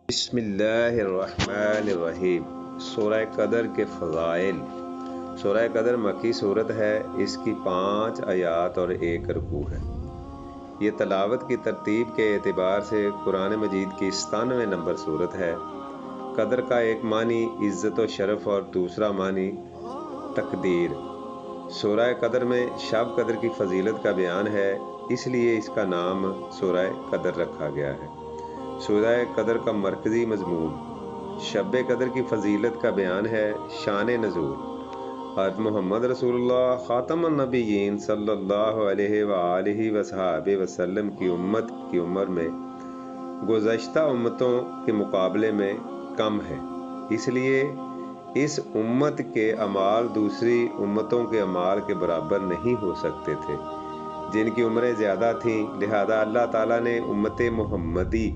बिस्मिल्लाहिर्रहमानिर्रहीम। सूरह कदर के फ़ज़ाइल। सूरह कदर मक्की सूरत है। इसकी 5 आयात और 1 रुकू है। ये तलावत की तरतीब के एतबार से कुरान मजीद की 97 नंबर सूरत है। कदर का एक मानी इज़्ज़त व शरफ़ और दूसरा मानी तकदीर। सूरह कदर में शब कदर की फ़जीलत का बयान है, इसलिए इसका नाम सूरह कदर रखा गया है। सूरह कदर का मरकज़ी मज़मून शब कदर की फ़जीलत का बयान है। शान नज़ूल हज़रत मोहम्मद रसूलुल्लाह ख़ातमुन नबिय्यीन सल्लल्लाहु अलैहि वसहबि वसल्लम की उम्मत की उम्र में गुज़श्ता उम्मतों के मुकाबले में कम है, इसलिए इस उम्मत के अमाल दूसरी उम्मतों के अमाल के बराबर नहीं हो सकते थे, जिनकी उम्रें ज़्यादा थीं। लिहाजा अल्लाह ताला ने उम्मत मुहम्मदी